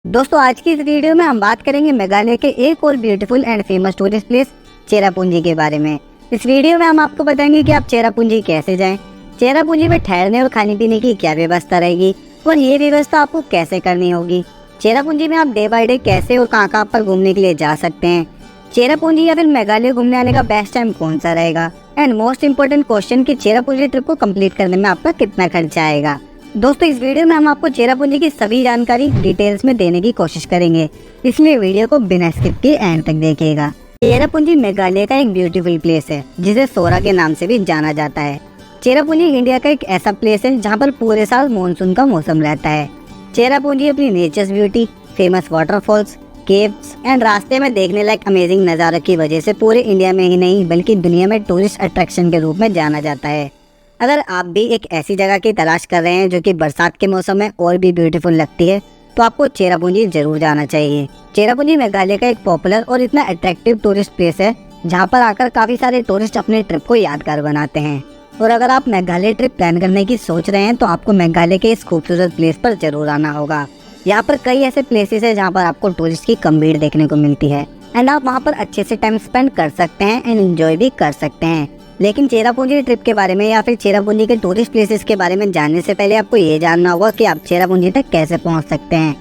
दोस्तों आज की इस वीडियो में हम बात करेंगे मेघालय के एक और beautiful and famous tourist place Cherrapunji के बारे में। इस वीडियो में हम आपको बताएंगे कि आप चेरापूंजी कैसे जाएं, चेरापूंजी में ठहरने और खाने पीने की क्या व्यवस्था रहेगी और ये व्यवस्था आपको कैसे करनी होगी। चेरापूंजी में आप डे बाय डे कैसे और कहाँ पर घूमने के लिए जा सकते हैं, चेरापूंजी या फिर मेघालय घूमने आने का बेस्ट टाइम कौन सा रहेगा, एंड मोस्ट इम्पोर्टेंट क्वेश्चन कि चेरापूंजी ट्रिप को कंप्लीट करने में आपका कितना खर्चा आएगा। दोस्तों इस वीडियो में हम आपको चेरापूंजी की सभी जानकारी डिटेल्स में देने की कोशिश करेंगे, इसलिए वीडियो को बिना स्किप के एंड तक देखिएगा। चेरापूंजी मेघालय का एक ब्यूटीफुल प्लेस है जिसे सोरा के नाम से भी जाना जाता है। चेरापूंजी इंडिया का एक ऐसा प्लेस है जहाँ पर पूरे साल मानसून का मौसम रहता है। चेरापूंजी अपनी nature's beauty, famous waterfalls, caves and रास्ते में देखने लायक अमेजिंग नज़ारों की वजह से पूरे इंडिया में ही नहीं बल्कि दुनिया में टूरिस्ट अट्रैक्शन के रूप में जाना जाता है। अगर आप भी एक ऐसी जगह की तलाश कर रहे हैं जो कि बरसात के मौसम में और भी ब्यूटीफुल लगती है तो आपको चेरापूंजी जरूर जाना चाहिए। चेरापूंजी मेघालय का एक पॉपुलर और इतना अट्रैक्टिव टूरिस्ट प्लेस है जहां पर आकर काफी सारे टूरिस्ट अपने ट्रिप को यादगार बनाते हैं। और अगर आप मेघालय ट्रिप प्लान करने की सोच रहे हैं तो आपको मेघालय के इस खूबसूरत प्लेस पर जरूर आना होगा। यहाँ पर कई ऐसे प्लेसेस है जहाँ पर आपको टूरिस्ट की कम भीड़ देखने को मिलती है एंड आप वहाँ पर अच्छे से टाइम स्पेंड कर सकते हैं एंड एंजॉय भी कर सकते हैं। लेकिन चेरापूंजी ट्रिप के बारे में या फिर चेरापूंजी के टूरिस्ट प्लेसेस के बारे में जानने से पहले आपको ये जानना होगा कि आप चेरापूंजी तक कैसे पहुंच सकते हैं।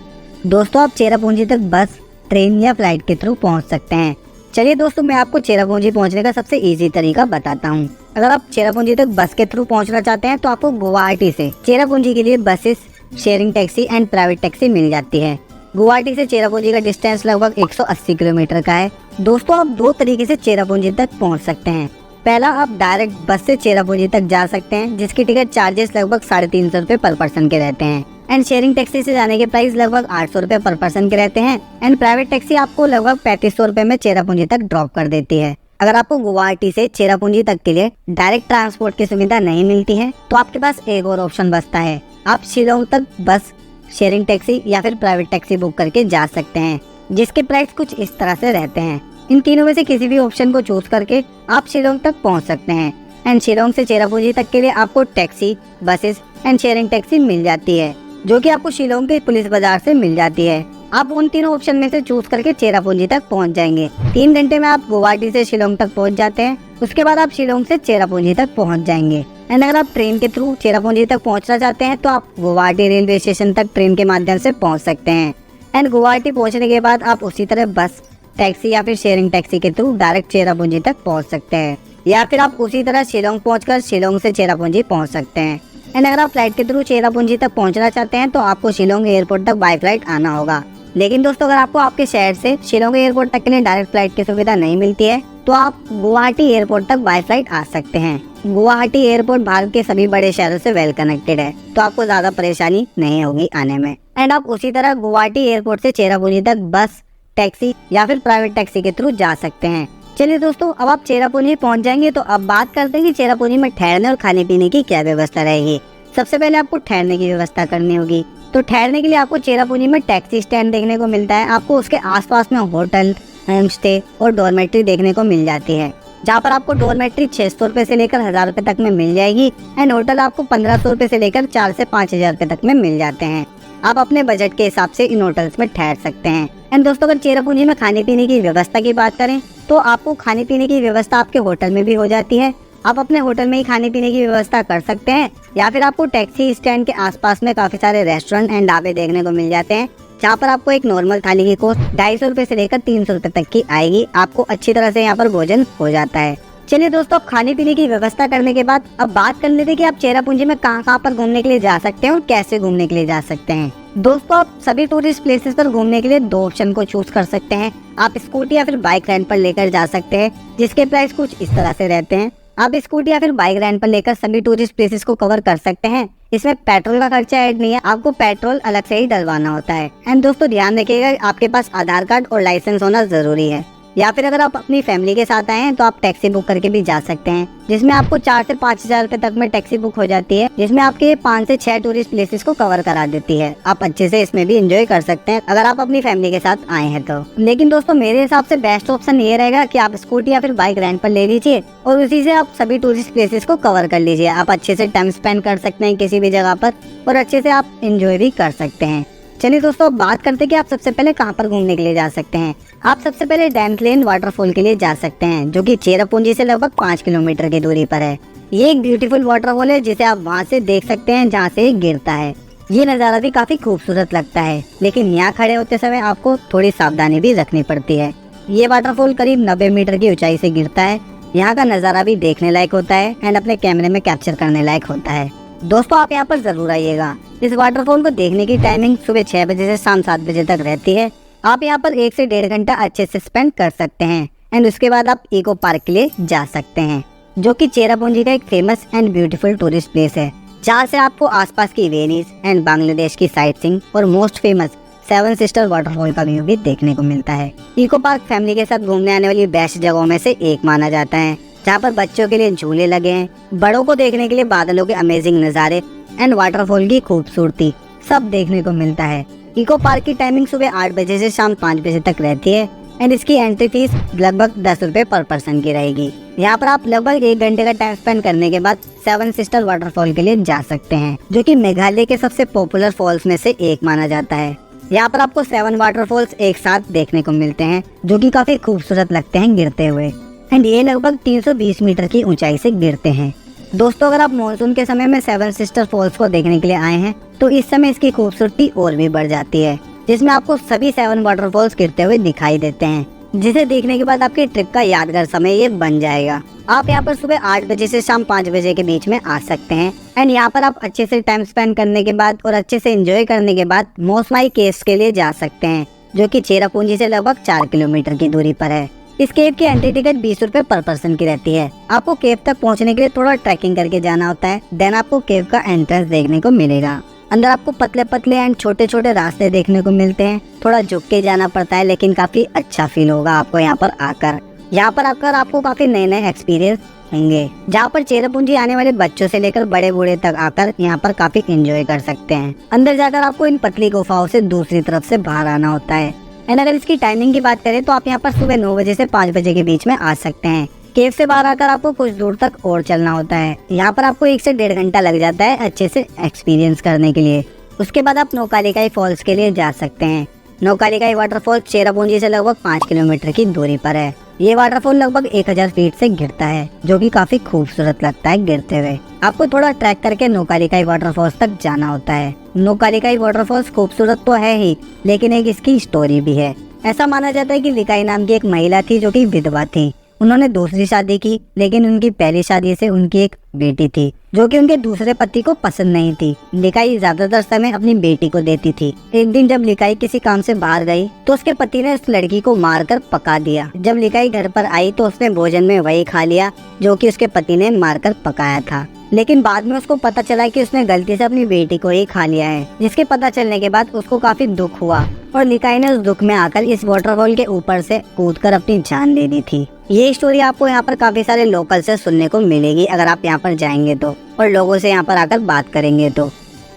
दोस्तों आप चेरापूंजी तक बस, ट्रेन या फ्लाइट के थ्रू पहुंच सकते हैं। चलिए दोस्तों मैं आपको चेरापूंजी पहुंचने का सबसे इजी तरीका बताता हूँ। अगर आप चेरापूंजी तक बस के थ्रू पहुँचना चाहते हैं तो आपको गुवाहाटी से चेरापूंजी के लिए buses, sharing taxi and private taxi मिल जाती है। गुवाहाटी से चेरापूंजी का डिस्टेंस लगभग 180 किलोमीटर का है। दोस्तों आप दो तरीके से चेरापूंजी तक पहुँच सकते हैं। पहला, आप डायरेक्ट बस से चेरापूंजी तक जा सकते हैं जिसकी टिकट चार्जेस लगभग 350 रुपए पर पर्सन के रहते हैं एंड शेयरिंग टैक्सी से जाने के प्राइस लगभग 800 रुपए पर पर्सन के रहते हैं एंड प्राइवेट टैक्सी आपको लगभग 3500 रुपए में चेरापूंजी तक ड्रॉप कर देती है। अगर आपको गुवाहाटी से चेरापूंजी तक के लिए डायरेक्ट ट्रांसपोर्ट की सुविधा नहीं मिलती है तो आपके पास एक और ऑप्शन बचता है। आप शिलोंग तक बस, शेयरिंग टैक्सी या फिर प्राइवेट टैक्सी बुक करके जा सकते हैं जिसके प्राइस कुछ इस तरह से रहते हैं। इन तीनों में से किसी भी ऑप्शन को चूज करके आप शिलोंग तक पहुंच सकते हैं एंड शिलोंग से चेरापूंजी तक के लिए आपको taxi, buses and sharing taxi मिल जाती है जो कि आपको शिलोंग के पुलिस बाजार से मिल जाती है। आप उन तीनों ऑप्शन में से चूज करके चेरापूंजी तक पहुंच जाएंगे। 3 घंटे में आप गुवाहाटी से शिलोंग तक पहुंच जाते हैं। उसके बाद आप शिलोंग से चेरापूंजी तक पहुंच जाएंगे एंड अगर आप ट्रेन के थ्रू चेरापूंजी तक पहुंचना चाहते हैं तो आप गुवाहाटी रेलवे स्टेशन तक ट्रेन के माध्यम से पहुंच सकते हैं एंड गुवाहाटी पहुंचने के बाद आप उसी तरह बस, टैक्सी या फिर शेयरिंग टैक्सी के थ्रू डायरेक्ट चेरापूंजी तक पहुंच सकते हैं या फिर आप उसी तरह शिलोंग पहुंचकर शिलोंग से चेरापूंजी पहुंच सकते हैं। एंड अगर आप फ्लाइट के थ्रू चेरापूंजी तक पहुंचना चाहते हैं तो आपको शिलोंग एयरपोर्ट तक बाय फ्लाइट आना होगा। लेकिन दोस्तों अगर आपको आपके शहर से शिलोंग एयरपोर्ट तक के लिए डायरेक्ट फ्लाइट की सुविधा नहीं मिलती है तो आप गुवाहाटी एयरपोर्ट तक बाय फ्लाइट आ सकते हैं। गुवाहाटी एयरपोर्ट भारत के सभी बड़े शहरों से वेल कनेक्टेड है तो आपको ज्यादा परेशानी नहीं होगी आने में। एंड आप उसी तरह गुवाहाटी एयरपोर्ट से चेरापूंजी तक बस, टैक्सी या फिर प्राइवेट टैक्सी के थ्रू जा सकते हैं। चलिए दोस्तों अब आप चेरापूंजी पहुंच जाएंगे तो अब बात करते हैं कि चेरापूंजी में ठहरने और खाने पीने की क्या व्यवस्था रहेगी। सबसे पहले आपको ठहरने की व्यवस्था करनी होगी। तो ठहरने के लिए आपको चेरापूंजी में टैक्सी स्टैंड देखने को मिलता है। आपको उसके आसपास में होटल, होम स्टे और डॉर्मेट्री देखने को मिल जाती है जहाँ पर आपको डॉर्मेट्री 600 रुपए से लेकर 1000 रुपए तक में मिल जाएगी एंड होटल आपको 1500 रुपए से लेकर 4 से 5000 रुपए तक में मिल जाते हैं। आप अपने बजट के हिसाब से इन होटल्स में ठहर सकते हैं। एंड दोस्तों अगर चेरापूंजी में खाने पीने की व्यवस्था की बात करें तो आपको खाने पीने की व्यवस्था आपके होटल में भी हो जाती है। आप अपने होटल में ही खाने पीने की व्यवस्था कर सकते हैं या फिर आपको टैक्सी स्टैंड के आसपास में काफी सारे रेस्टोरेंट एंड ढाबे देखने को मिल जाते हैं जहाँ पर आपको एक नॉर्मल थाली की कॉस्ट 250 रुपए से लेकर 300 रुपए तक की आएगी। आपको अच्छी तरह से यहाँ पर भोजन हो जाता है। चलिए दोस्तों अब खाने पीने की व्यवस्था करने के बाद अब बात कर लेते हैं कि आप चेरापूंजी में कहाँ पर घूमने के लिए जा सकते हैं और कैसे घूमने के लिए जा सकते हैं। दोस्तों आप सभी टूरिस्ट प्लेसेस पर घूमने के लिए 2 ऑप्शन को चूज कर सकते हैं। आप स्कूटी या फिर बाइक रेंट पर लेकर जा सकते हैं जिसके प्राइस कुछ इस तरह से रहते हैं। आप स्कूटी या फिर बाइक रेंट पर लेकर सभी टूरिस्ट प्लेसेस को कवर कर सकते हैं। इसमें पेट्रोल का खर्चा ऐड नहीं है, आपको पेट्रोल अलग से ही डलवाना होता है। एंड दोस्तों ध्यान रखिएगा आपके पास आधार कार्ड और लाइसेंस होना जरूरी है। या फिर अगर आप अपनी फैमिली के साथ आए हैं तो आप टैक्सी बुक करके भी जा सकते हैं जिसमें आपको 4 से 5000 रुपए तक में टैक्सी बुक हो जाती है जिसमें आपके 5 से 6 टूरिस्ट प्लेसेस को कवर करा देती है। आप अच्छे से इसमें भी एंजॉय कर सकते हैं अगर आप अपनी फैमिली के साथ आए हैं तो। लेकिन दोस्तों मेरे हिसाब से बेस्ट ऑप्शन ये रहेगा कि आप स्कूटी या फिर बाइक रेंट पर ले लीजिए और उसी से आप सभी टूरिस्ट प्लेसेस को कवर कर लीजिए। आप अच्छे से टाइम स्पेंड कर सकते हैं किसी भी जगह पर और अच्छे से आप एंजॉय भी कर सकते हैं। चलिए दोस्तों, अब बात करते हैं कि आप सबसे पहले कहाँ पर घूमने के लिए जा सकते हैं। आप सबसे पहले डैम्सलेन वाटरफॉल के लिए जा सकते हैं, जो कि चेरापूंजी से लगभग 5 किलोमीटर की दूरी पर है। ये एक ब्यूटीफुल वाटरफॉल है जिसे आप वहाँ से देख सकते हैं जहाँ से गिरता है। ये नज़ारा भी काफी खूबसूरत लगता है, लेकिन यहाँ खड़े होते समय आपको थोड़ी सावधानी भी रखनी पड़ती है। ये वाटरफॉल करीब 90 मीटर की ऊंचाई से गिरता है। यहाँ का नज़ारा भी देखने लायक होता है एंड अपने कैमरे में कैप्चर करने लायक होता है। दोस्तों, आप यहाँ पर जरूर आइएगा। इस वाटरफॉल को देखने की टाइमिंग सुबह 6 बजे से शाम 7 बजे तक रहती है। आप यहाँ पर 1 से 1.5 घंटा अच्छे से स्पेंड कर सकते हैं एंड उसके बाद आप इको पार्क के लिए जा सकते हैं, जो कि चेरापूंजी का एक famous and beautiful tourist place है, जहाँ से आपको आसपास की वेनिस एंड बांग्लादेश की साइट सीइंग और मोस्ट फेमस 7 सिस्टर वाटरफॉल का व्यू भी देखने को मिलता है। इको पार्क फैमिली के साथ घूमने आने वाली बेस्ट जगहों में से एक माना जाता है, जहाँ पर बच्चों के लिए झूले लगे हैं, बड़ों को देखने के लिए बादलों के अमेजिंग नज़ारे एंड वाटरफॉल की खूबसूरती सब देखने को मिलता है। इको पार्क की टाइमिंग सुबह 8 बजे से शाम 5 बजे तक रहती है एंड इसकी एंट्री फीस लगभग 10 रुपए पर पर्सन की रहेगी। यहाँ पर आप लगभग 1 घंटे का टाइम स्पेंड करने के बाद 7 सिस्टर वाटरफॉल के लिए जा सकते हैं, जो कि मेघालय के सबसे पॉपुलर फॉल्स में से एक माना जाता है। यहाँ पर आपको 7 वाटरफॉल्स एक साथ देखने को मिलते हैं, जो कि काफी खूबसूरत लगते हैं गिरते हुए एंड ये लगभग 320 मीटर की ऊंचाई से गिरते हैं। दोस्तों, अगर आप मानसून के समय में 7 सिस्टर फॉल्स को देखने के लिए आए हैं तो इस समय इसकी खूबसूरती और भी बढ़ जाती है, जिसमें आपको सभी 7 वाटरफॉल्स गिरते हुए दिखाई देते हैं, जिसे देखने के बाद आपकी ट्रिप का यादगार समय ये बन जाएगा। आप यहाँ पर सुबह 8 बजे से शाम 5 बजे के बीच में आ सकते हैं एंड यहाँ पर आप अच्छे से टाइम स्पेंड करने के बाद और अच्छे से एंजॉय करने के बाद मोसमाई केव्स के लिए जा सकते हैं, जो कि चेरापूंजी से लगभग 4 किलोमीटर की दूरी पर है। इस केव की एंट्री टिकट 20 रुपए पर पर्सन की रहती है। आपको केव तक पहुँचने के लिए थोड़ा ट्रैकिंग करके जाना होता है, देन आपको केव का एंट्रेंस देखने को मिलेगा। अंदर आपको पतले पतले एंड छोटे छोटे रास्ते देखने को मिलते हैं। थोड़ा झुक के जाना पड़ता है, लेकिन काफी अच्छा फील होगा आपको यहाँ पर आकर। यहाँ पर आकर आपको काफी नए नए एक्सपीरियंस होंगे, जहाँ पर चेरापूंजी आने वाले बच्चों से लेकर बड़े बूढ़े तक आकर यहाँ पर काफी एंजॉय कर सकते हैं। अंदर जाकर आपको इन पतली गुफाओं से दूसरी तरफ से बाहर आना होता है एंड अगर इसकी टाइमिंग की बात करें तो आप यहाँ पर सुबह 9 बजे से 5 बजे के बीच में आ सकते हैं। केव से बाहर आकर आपको कुछ दूर तक और चलना होता है। यहाँ पर आपको 1 से 1.5 घंटा लग जाता है अच्छे से एक्सपीरियंस करने के लिए। उसके बाद आप नौकालिकाई फॉल्स के लिए जा सकते हैं। नौकालिकाई वाटरफॉल चेरापूंजी से लगभग 5 किलोमीटर की दूरी पर है। ये वाटरफॉल लगभग 1000 फीट से गिरता है, जो कि काफी खूबसूरत लगता है गिरते हुए। आपको थोड़ा ट्रैक करके नौकालिकाई वाटरफॉल्स तक जाना होता है। नौकालिकाई वाटरफॉल्स खूबसूरत तो है ही, लेकिन एक इसकी स्टोरी भी है। ऐसा माना जाता है कि लिकाई नाम की एक महिला थी, जो कि विधवा थी। उन्होंने दूसरी शादी की, लेकिन उनकी पहली शादी से उनकी एक बेटी थी, जो कि उनके दूसरे पति को पसंद नहीं थी। लिकाई ज्यादातर समय अपनी बेटी को देती थी। एक दिन जब लिकाई किसी काम से बाहर गई तो उसके पति ने उस लड़की को मारकर पका दिया। जब लिकाई घर पर आई तो उसने भोजन में वही खा लिया जो कि उसके पति ने मारकर पकाया था, लेकिन बाद में उसको पता चला कि उसने गलती से अपनी बेटी को ही खा लिया है। जिसके पता चलने के बाद उसको काफी दुख हुआ और लिकाई ने उस दुख में आकर इस वाटरफॉल के ऊपर से कूदकर अपनी जान दे दी थी। ये स्टोरी आपको यहाँ पर काफी सारे लोकल से सुनने को मिलेगी अगर आप यहाँ पर जाएंगे तो, और लोगों से यहाँ पर आकर बात करेंगे तो।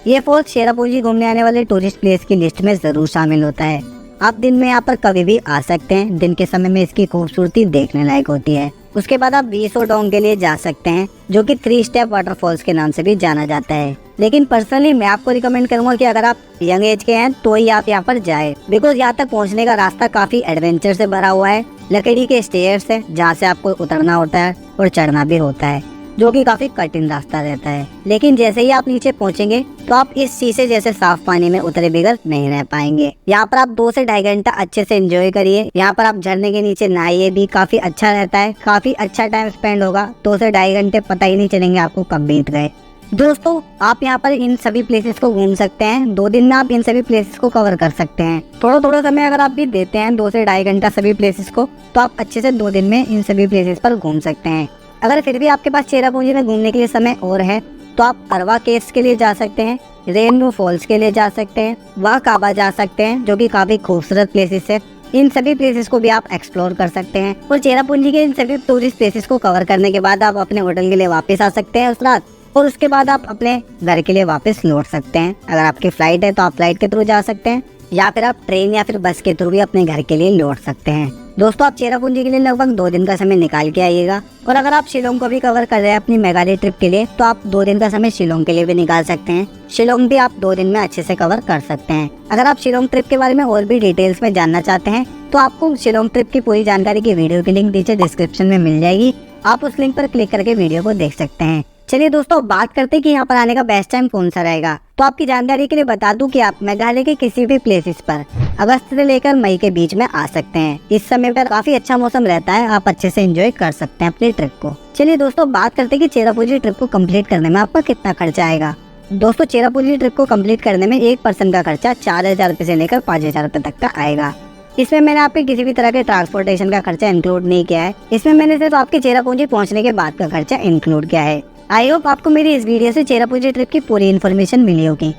ये फॉल्स चेरापूंजी घूमने आने वाले टूरिस्ट प्लेस की लिस्ट में जरूर शामिल होता है। आप दिन में यहाँ पर कभी भी आ सकते हैं। दिन के समय में इसकी खूबसूरती देखने लायक होती है। उसके बाद आप बीसोडोंग के लिए जा सकते हैं, जो कि 3 स्टेप वाटरफॉल्स के नाम से भी जाना जाता है। लेकिन पर्सनली मैं आपको रिकमेंड करूंगा कि अगर आप यंग एज के हैं तो ही आप यहाँ पर जाए, बिकॉज यहाँ तक पहुँचने का रास्ता काफी एडवेंचर से भरा हुआ है। लकड़ी के स्टेयर्स है जहाँ से आपको उतरना होता है और चढ़ना भी होता है, जो कि काफी कठिन रास्ता रहता है। लेकिन जैसे ही आप नीचे पहुँचेंगे तो आप इस शीशे जैसे साफ पानी में उतरे बगैर नहीं रह पाएंगे। यहाँ पर आप 2 से 2.5 घंटा अच्छे से एंजॉय करिए। यहाँ पर आप झरने के नीचे नहाइए भी, काफी अच्छा रहता है। काफी अच्छा टाइम स्पेंड होगा। 2 से 2.5 घंटे पता ही नहीं चलेंगे आपको कब बीत गए। दोस्तों, आप यहाँ पर इन सभी प्लेसेस को घूम सकते हैं। 2 दिन में आप इन सभी प्लेसेस को कवर कर सकते हैं। थोड़ा थोड़ा समय अगर आप भी देते हैं 2 से 2.5 घंटा सभी प्लेसेस को, तो आप अच्छे से 2 दिन में इन सभी प्लेसेस पर घूम सकते हैं। अगर फिर भी आपके पास चेरापूंजी में घूमने के लिए समय और है तो आप अरवा केव्स के लिए जा सकते हैं, रेनबो फॉल्स के लिए जा सकते हैं, वाह काबा जा सकते हैं, जो कि काफी खूबसूरत प्लेसेस है। इन सभी प्लेसेस को भी आप एक्सप्लोर कर सकते हैं और चेरापूंजी के इन सभी टूरिस्ट प्लेसेस को कवर करने के बाद आप अपने होटल के लिए वापस आ सकते हैं उस रात, और उसके बाद आप अपने घर के लिए वापस लौट सकते हैं। अगर आपकी फ्लाइट है तो आप फ्लाइट के थ्रू जा सकते हैं, या फिर आप ट्रेन या फिर बस के थ्रू भी अपने घर के लिए लौट सकते हैं। दोस्तों, आप चेरापूंजी के लिए लगभग 2 दिन का समय निकाल के आइएगा और अगर आप शिलोंग को भी कवर कर रहे हैं अपनी मेघालय ट्रिप के लिए, तो आप 2 दिन का समय शिलोंग के लिए भी निकाल सकते हैं। शिलोंग भी आप 2 दिन में अच्छे से कवर कर सकते हैं। अगर आप शिलोंग ट्रिप के बारे में और भी डिटेल्स में जानना चाहते हैं, तो आपको शिलोंग ट्रिप की पूरी जानकारी की वीडियो की लिंक नीचे डिस्क्रिप्शन में मिल जाएगी। आप उस लिंक पर क्लिक करके वीडियो को देख सकते हैं। चलिए दोस्तों, बात करते हैं कि यहाँ पर आने का बेस्ट टाइम कौन सा रहेगा। तो आपकी जानकारी के लिए बता दूं कि आप मेघालय के किसी भी प्लेसेस पर अगस्त से लेकर मई के बीच में आ सकते हैं। इस समय पर काफी अच्छा मौसम रहता है, आप अच्छे से एंजॉय कर सकते हैं अपनी ट्रिप को। चलिए दोस्तों, बात करते हैं कि चेरापूंजी ट्रिप को कंप्लीट करने में आपका कितना खर्चा आएगा। दोस्तों, चेरापूंजी ट्रिप को कंप्लीट करने में एक पर्सन का खर्चा 4000 रुपए से लेकर 5000 रुपए तक का आएगा। इसमें मैंने आपके किसी भी तरह के ट्रांसपोर्टेशन का खर्चा इंक्लूड नहीं किया है। इसमें मैंने सिर्फ आपके चेरापूंजी पहुंचने के बाद का खर्चा इंक्लूड किया है। आई होप आपको मेरी इस वीडियो से चेरापूंजी ट्रिप की पूरी इन्फॉर्मेशन मिली होगी।